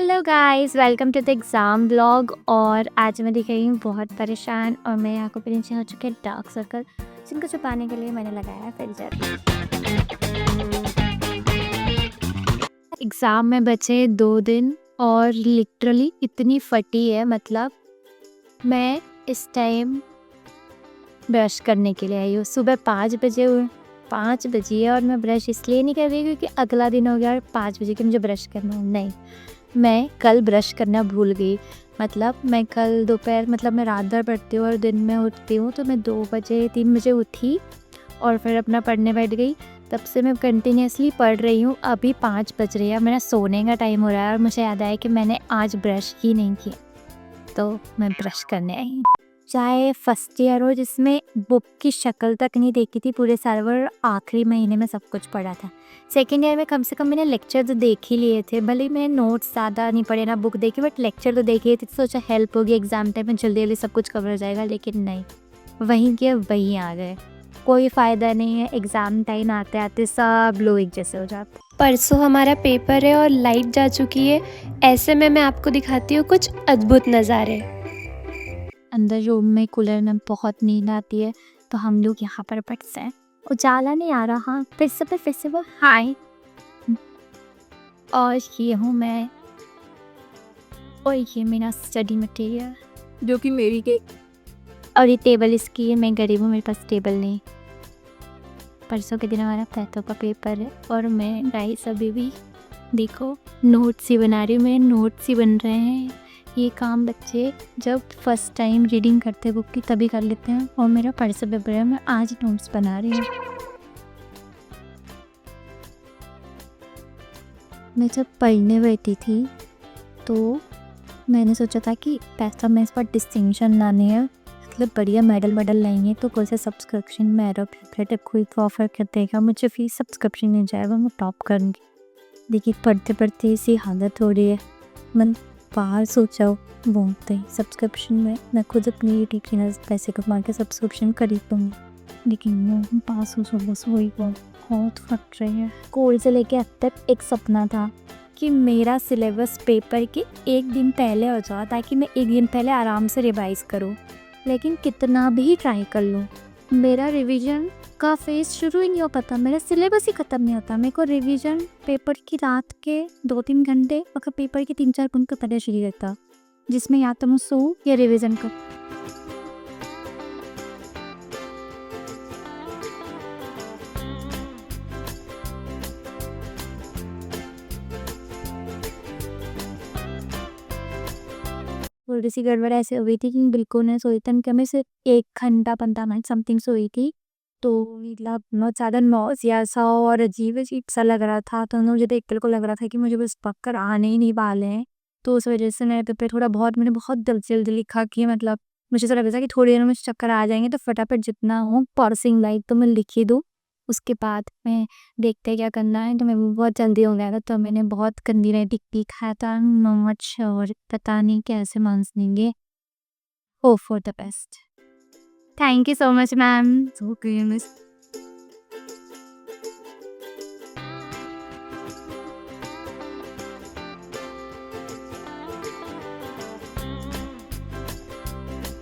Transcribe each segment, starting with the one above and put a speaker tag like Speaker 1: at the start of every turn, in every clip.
Speaker 1: Hello guys, welcome to the exam blog. और आज मैं दिख रही हूँ बहुत परेशान और मेरी आंखों पे नीचे हो चुके हैं डार्क सर्कल, जिनको छुपाने के लिए मैंने लगाया है फिल्टर। एग्ज़ाम में बचे 2 दिन और लिटरली इतनी फटी है, मतलब मैं इस टाइम ब्रश करने के लिए आई हूँ। सुबह 5 बजे और मैं ब्रश इसलिए नहीं कर रही क्योंकि अगला दिन हो गया और 5 बजे कि मुझे ब्रश करना है। नहीं, मैं कल ब्रश करना भूल गई। मतलब मैं कल दोपहर मैं रात भर पढ़ती हूँ और दिन में उठती हूँ, तो मैं 2 बजे 3 बजे उठी और फिर अपना पढ़ने बैठ गई। तब से मैं कंटिन्यूसली पढ़ रही हूँ। अभी 5 बज रही है, मेरा सोने का टाइम हो रहा है और मुझे याद आया कि मैंने आज ब्रश ही नहीं किया, तो मैं ब्रश करने आई हूँ। चाहे फर्स्ट ईयर हो जिसमें बुक की शक्ल तक नहीं देखी थी पूरे साल भर, आखिरी महीने में सब कुछ पढ़ा था। सेकेंड ईयर में कम से कम मैंने लेक्चर तो देख ही लिए थे, भले ही मैंने नोट्स ज़्यादा नहीं पढ़े ना बुक देखी, बट लेक्चर तो देख लिए थे, तो सोचा हेल्प होगी एग्जाम टाइम में, जल्दी जल्दी सब कुछ कवर हो जाएगा। लेकिन नहीं, वहीं के वहीं आ गए, कोई फ़ायदा नहीं है। एग्ज़ाम टाइम आते आते सब लोग एक जैसे हो जाते।
Speaker 2: परसों हमारा पेपर है और लाइट जा चुकी है। ऐसे में मैं आपको दिखाती हूँ कुछ अद्भुत नज़ारे।
Speaker 1: अंदर रूम में कूलर में बहुत नींद आती है, तो हम लोग यहाँ पर बैठते हैं। उजाला नहीं आ रहा, हाँ फिर से वो हाय। और ये हूँ मैं, और ये मेरा स्टडी मटेरियल जो कि मेरी के, और ये टेबल इसकी है। मैं गरीब हूँ, मेरे पास टेबल नहीं। परसों के दिन हमारा पैथों का पेपर है और मैं गाइस अभी भी देखो नोट्स ही बना रही हूँ। मेरे नोट्स ही बन रहे हैं। ये काम बच्चे जब फर्स्ट टाइम रीडिंग करते बुक की तभी कर लेते हैं, और मेरा परसों पेपर है, मैं आज नोट्स बना रही हूँ। मैं जब पढ़ने बैठी थी तो मैंने सोचा था कि पैसा में इस बार डिस्टिंक्शन लानी है, मतलब बढ़िया मेडल लाएंगे, तो कोई से सब्सक्रिप्शन मेरा फेवरेट कोई ऑफर कर देगा, मुझे फीस सब्सक्रिप्शन मिल जाएगा, मैं टॉप करूँगी। देखिए पढ़ते पढ़ते इसी हालत हो रही है। मन बाहर सोचा बोलते ही सब्सक्रिप्शन में मैं खुद अपनी यूट्यूब चैनल से पैसे कमा के सब्सक्रिप्शन खरीद लूँगी, लेकिन वो पास हो बस वही बहुत फट रही है। स्कूल से लेके अब तक एक सपना था कि मेरा सिलेबस पेपर के एक दिन पहले हो जाए, ताकि मैं एक दिन पहले आराम से रिवाइज़ करूँ। लेकिन कितना भी ट्राई कर लूँ, मेरा रिवीजन का फेज शुरू ही नहीं हो पाता, मेरा सिलेबस ही ख़त्म नहीं होता। मेरे को रिवीजन पेपर की रात के 2-3 घंटे और पेपर के 3-4 घंटे पहले शुरू रहता, जिसमें या तो मैं सोऊं या रिवीजन कर। थोड़ी सी गड़बड़ ऐसे हुई थी कि बिल्कुल नहीं सोई थी, कि मैं सिर्फ 1 घंटा 15 मिनट समथिंग सोई थी। तो मतलब बहुत ज़्यादा नौसिया सा और अजीब-अजीब सा लग रहा था, तो मुझे देख के लग रहा था कि मुझे बस चक्कर आने ही नहीं वाले हैं। तो उस वजह से मेरे पेपर थोड़ा बहुत मैंने बहुत जल्दी लिखा कि मतलब मुझे ऐसा लग रहा था कि थोड़ी देर में मुझे चक्कर आ जाएंगे, तो फटाफट जितना हो पासिंग लाइक तो मैं लिख ही दूँ। उसके बाद मैं देखते क्या करना है, तो मैं बहुत जल्दी हो गया था, तो मैंने बहुत गंदी राइटिंग लिखा था। नॉट श्योर, पता नहीं कैसे मार्क्स देंगे। Hope for the best. Thank you so much ma'am. Okay miss.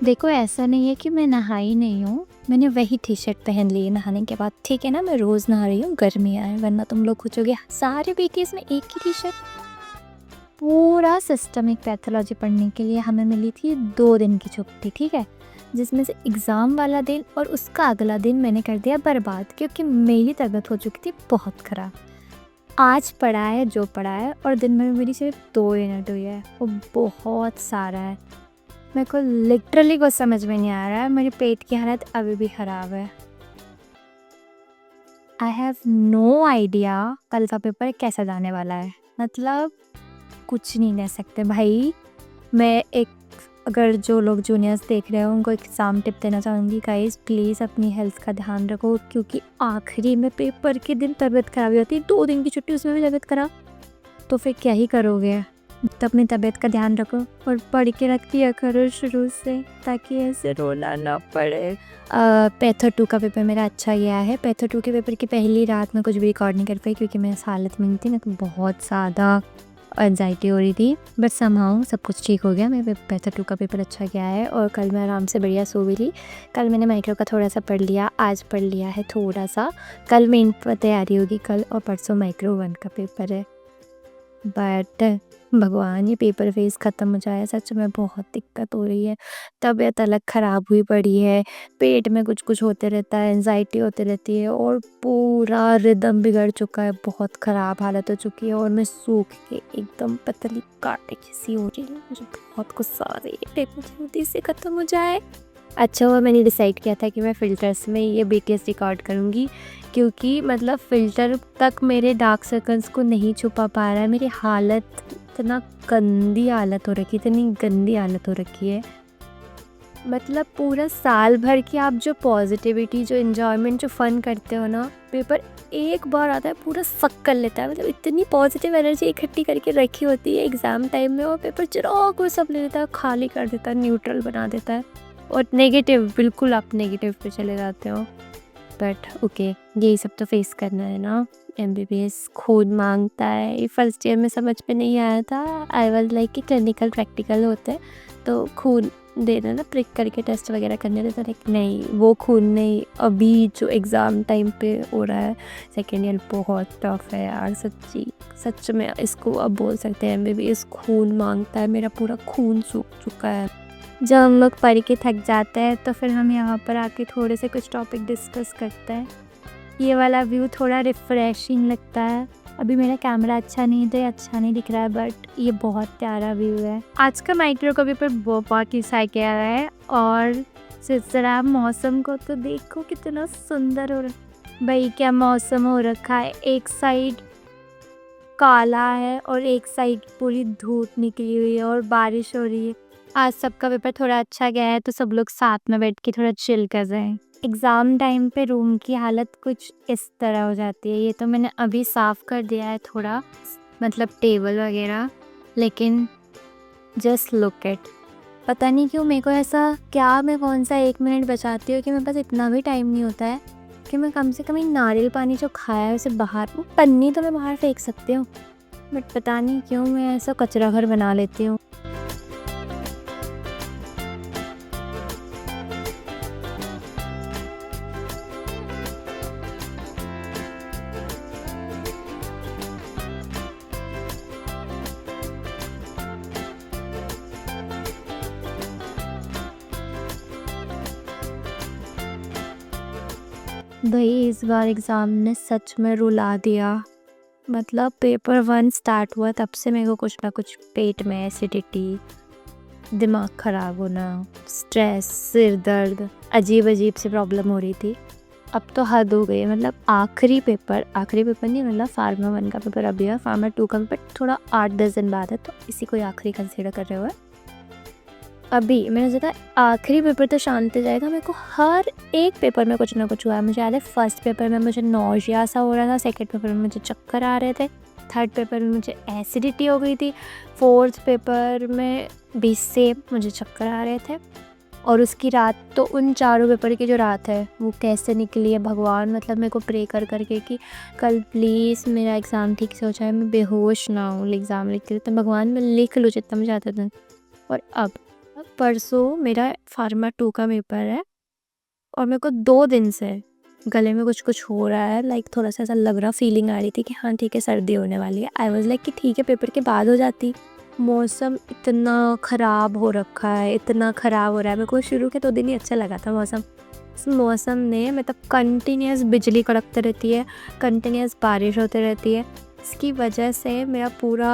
Speaker 1: देखो ऐसा नहीं है कि मैं नहाई नहीं हूँ, मैंने वही टी शर्ट पहन ली है नहाने के बाद, ठीक है ना। मैं रोज़ नहा रही हूँ, गर्मी आए, वरना तुम लोग पूछोगे सारे बीटीएस में एक ही टी शर्ट। पूरा सिस्टमिक पैथोलॉजी पढ़ने के लिए हमें मिली थी 2 दिन की छुट्टी, ठीक है, जिसमें से एग्ज़ाम वाला दिन और उसका अगला दिन मैंने कर दिया बर्बाद, क्योंकि मेरी तबीयत हो चुकी थी बहुत ख़राब। आज पढ़ा है जो पढ़ा है, और दिन में मेरी सिर्फ 2 यूनिट हुई है, वो बहुत सारा है। मेरे को लिटरली कुछ समझ में नहीं आ रहा है, मेरे पेट की हालत अभी भी ख़राब है। आई हैव नो आइडिया कल का पेपर कैसा जाने वाला है, मतलब कुछ नहीं कह सकते भाई। मैं एक, अगर जो लोग जूनियर्स देख रहे हो उनको एग्ज़ाम टिप देना चाहूँगी, गाइस प्लीज़ अपनी हेल्थ का ध्यान रखो, क्योंकि आखिरी में पेपर के दिन तबीयत ख़राब होती है। 2 दिन की छुट्टी, उसमें भी तबीयत ख़राब, तो फिर क्या ही करोगे। तो अपनी तबीयत का ध्यान रखो और पढ़ के रख दिया करो शुरू से, ताकि ऐसे रोना ना पड़े। पैथर 2 का पेपर मेरा अच्छा गया है। पैथर 2 के पेपर की पहली रात में कुछ भी रिकॉर्ड नहीं कर पाई, क्योंकि मैं इस हालत में नहीं थी, मैं तो बहुत ज़्यादा और एंजाइटी हो रही थी, बट समहाउ सब कुछ ठीक हो गया। मेरा पेपर 2 का पेपर अच्छा गया है और कल मैं आराम से बढ़िया सो भी ली। कल मैंने माइक्रो का थोड़ा सा पढ़ लिया, आज पढ़ लिया है थोड़ा सा। कल मेन पर तैयारी होगी कल, और परसों माइक्रो 1 का पेपर है। बट भगवान ये पेपर फेस ख़त्म हो जाए, सच में बहुत दिक्कत हो रही है। तबीयत अलग ख़राब हुई पड़ी है, पेट में कुछ कुछ होते रहता है, एंजाइटी होती रहती है और पूरा रिदम बिगड़ चुका है, बहुत ख़राब हालत हो चुकी है और मैं सूख के एकदम पतली कांटे जैसी हो रही हूँ। मुझे बहुत गुस्सा आ रही है, पेपर जल्दी से ख़त्म हो जाए। अच्छा हुआ मैंने डिसाइड किया था कि मैं फ़िल्टर्स में ये BTS रिकॉर्ड करूँगी, क्योंकि मतलब फ़िल्टर तक मेरे डार्क सर्कल्स को नहीं छुपा पा रहा है। मेरी हालत इतना गंदी हालत हो रखी है, इतनी गंदी हालत हो रखी है। मतलब पूरा साल भर की आप जो पॉजिटिविटी, जो एन्जॉयमेंट, जो फ़न करते हो ना, पेपर एक बार आता है पूरा सक कर लेता है। मतलब इतनी पॉजिटिव एनर्जी इकट्ठी करके रखी होती है एग्ज़ाम टाइम में, और पेपर चुरा को सब ले लेता है, खाली कर देता है, न्यूट्रल बना देता है और नेगेटिव, बिल्कुल आप नेगेटिव पे चले जाते हो। बट ओके, यही सब तो फेस करना है ना। MBBS खून मांगता है। फर्स्ट ईयर में समझ में नहीं आया था। आई वाज लाइक कि क्लिनिकल प्रैक्टिकल होते हैं तो खून देना ना, प्रिक करके टेस्ट वगैरह करने देते, लाइक नहीं, वो खून नहीं। अभी जो एग्ज़ाम टाइम पे हो रहा है सेकेंड ईयर, बहुत टफ है यार, सच्ची सच में इसको अब बोल सकते हैं MBBS खून मांगता है। मेरा पूरा खून सूख चुका है। जब हम लोग पढ़ के थक जाते हैं तो फिर हम यहाँ पर आके थोड़े से कुछ टॉपिक डिस्कस करते हैं। ये वाला व्यू थोड़ा रिफ़्रेशिंग लगता है। अभी मेरा कैमरा अच्छा नहीं दिख रहा है, बट ये बहुत प्यारा व्यू है। आज का माइक्रो का पेपर बहुत ही सही गया है। और ज़रा मौसम को तो देखो कितना सुंदर हो रहा। भाई क्या मौसम हो रखा है, एक साइड काला है और एक साइड पूरी धूप निकली हुई है और बारिश हो रही है। आज सबका पेपर थोड़ा अच्छा गया है तो सब लोग साथ में बैठ के थोड़ा चिल कर रहे हैं। एग्ज़ाम टाइम पे रूम की हालत कुछ इस तरह हो जाती है। ये तो मैंने अभी साफ़ कर दिया है थोड़ा, मतलब टेबल वगैरह, लेकिन जस्ट लुक एट, पता नहीं क्यों मेरे को ऐसा, क्या मैं कौन सा 1 मिनट बचाती हूँ कि मेरे पास इतना भी टाइम नहीं होता है कि मैं कम से कम ये नारियल पानी जो खाया है उसे बाहर, वो पन्नी तो मैं बाहर फेंक सकती हूँ, बट पता नहीं क्यों मैं ऐसा कचरा घर बना लेती हूँ। भाई इस बार एग्ज़ाम ने सच में रुला दिया। मतलब पेपर 1 स्टार्ट हुआ तब से मेरे को कुछ ना कुछ पेट में एसिडिटी, दिमाग ख़राब होना, स्ट्रेस, सिर दर्द, अजीब सी प्रॉब्लम हो रही थी। अब तो हद हो गई है। मतलब आखिरी पेपर नहीं, मतलब फार्मा 1 का पेपर अभी है, फार्मा 2 का पेपर थोड़ा 8-10 दिन बाद है, तो इसी को आखिरी कंसिडर कर रहे हुए अभी मैंने सोचा आखिरी पेपर तो शांति जाएगा। मेरे को हर एक पेपर में कुछ ना कुछ हुआ है। मुझे याद है फर्स्ट पेपर में मुझे नौशिया सा हो रहा था, सेकंड पेपर में मुझे चक्कर आ रहे थे, थर्ड पेपर में मुझे एसिडिटी हो गई थी, फोर्थ पेपर में भी सेम मुझे चक्कर आ रहे थे। और उसकी रात तो, उन चारों पेपर की जो रात है वो कैसे निकली है भगवान। मतलब मेरे को प्रे कर करके कि कल प्लीज़ मेरा एग्ज़ाम ठीक से हो जाए, मैं बेहोश ना हूँ एग्ज़ाम लिखते तो भगवान मैं लिख लूँ जितना मुझे आता था। और अब परसों मेरा फार्मा 2 का पेपर है और मेरे को 2 दिन से गले में कुछ कुछ हो रहा है, लाइक थोड़ा सा ऐसा लग रहा, फीलिंग आ रही थी कि हाँ ठीक है सर्दी होने वाली है। आई वाज लाइक कि ठीक है पेपर के बाद हो जाती। मौसम इतना ख़राब हो रखा है, इतना ख़राब हो रहा है। मेरे को शुरू के 2 दिन ही अच्छा लगा था मौसम। इस मौसम ने मतलब कंटिन्यूस बिजली कड़कते रहती है, कंटिन्यूस बारिश होती रहती है, इसकी वजह से मेरा पूरा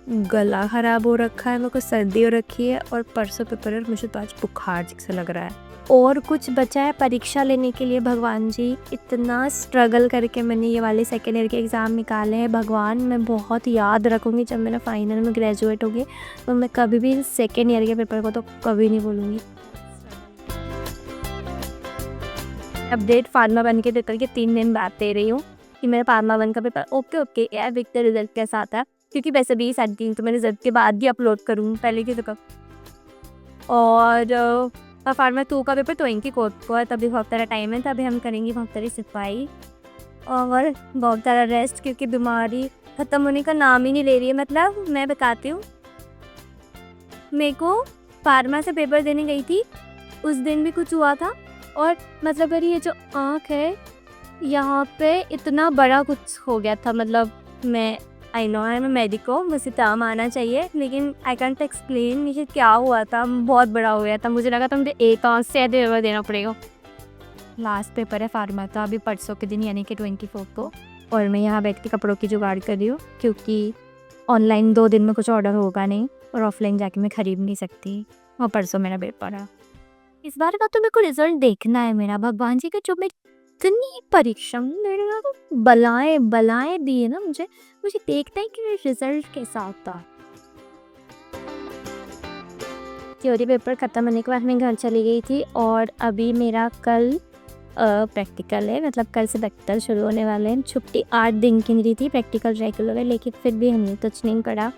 Speaker 1: गला ख़राब हो रखा है, मेरे को सर्दी हो रखी है और परसों पेपर है और मुझे तो आज बुखार जैसा लग रहा है। और कुछ बचा है परीक्षा लेने के लिए। भगवान जी इतना स्ट्रगल करके मैंने ये वाले सेकेंड ईयर के एग्ज़ाम निकाले हैं। भगवान मैं बहुत याद रखूँगी जब मेरा फाइनल में ग्रेजुएट होगी, तो मैं कभी भी सेकेंड ईयर के पेपर को तो कभी नहीं भूलूँगी। अपडेट फार्मा 1 के पेपर के 3 दिन बाद दे रही हूँ कि मेरा फार्मा 1 का पेपर ओके यार देखते रिजल्ट कैसा आता है, क्योंकि वैसे भी 3.5 तो मैं रिजल्ट के बाद भी अपलोड करूँ, पहले की तो कब। और फार्मा 2 का पेपर 20 को है, तभी बहुत सारा टाइम है, तभी हम करेंगे बहुत सारी सफाई और बहुत सारा रेस्ट, क्योंकि बीमारी ख़त्म होने का नाम ही नहीं ले रही है। मतलब मैं बताती हूँ, मेरे को फार्मा से पेपर देने गई थी, उस दिन भी कुछ हुआ था। और मतलब मेरी ये जो आँख है, यहाँ पे इतना बड़ा कुछ हो गया था। मतलब मैं I know I am medico, मुझे काम आना चाहिए, लेकिन आई कैंट एक्सप्लेन मुझे क्या हुआ था। बहुत बड़ा हो गया था, मुझे लगा था मुझे एक आँख से पेपर देना पड़ेगा। लास्ट पेपर है फार्मा का, अभी परसों के दिन यानी कि 24 को। और मैं यहाँ बैठ के कपड़ों की जुगाड़ कर रही हूँ, क्योंकि ऑनलाइन 2 दिन में कुछ ऑर्डर होगा नहीं और ऑफलाइन जाके मैं खरीद नहीं सकती। और परसों मेरा पेपर है। इस बार का तो मेरे को रिजल्ट देखना है मेरा। भगवान जी का जो मैं इतनी परिश्रम मेरे को बलाएं दिए ना, मुझे देखना है कि रिजल्ट कैसा होता। थ्योरी पेपर ख़त्म होने के बाद मैं घर चली गई थी और अभी मेरा कल प्रैक्टिकल है। मतलब कल से प्रैक्टिकल शुरू होने वाले हैं। छुट्टी 8 दिन की नहीं थी, प्रैक्टिकल रेगुलर है, लेकिन फिर भी हमने कुछ नहीं पढ़ा।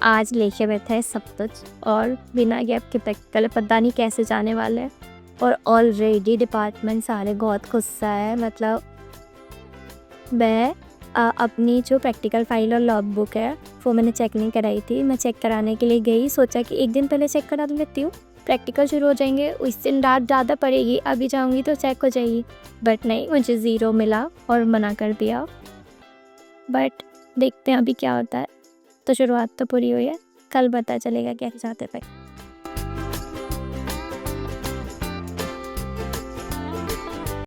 Speaker 1: आज लेके बैठा है सब कुछ और बिना गैप के प्रैक्टिकल पता नहीं कैसे जाने वाले हैं। और ऑलरेडी डिपार्टमेंट सारे बहुत गुस्सा है। मतलब मैं अपनी जो प्रैक्टिकल फाइल और लॉग बुक है वो मैंने चेक नहीं कराई थी। मैं चेक कराने के लिए गई, सोचा कि एक दिन पहले चेक करा लेती हूँ, प्रैक्टिकल शुरू हो जाएंगे, उस दिन रात ज़्यादा पड़ेगी, अभी जाऊँगी तो चेक हो जाएगी। बट नहीं, मुझे 0 मिला और मना कर दिया। बट देखते हैं अभी क्या होता है। तो शुरुआत तो पूरी हुई है, कल पता चलेगा कैसे जाते पे।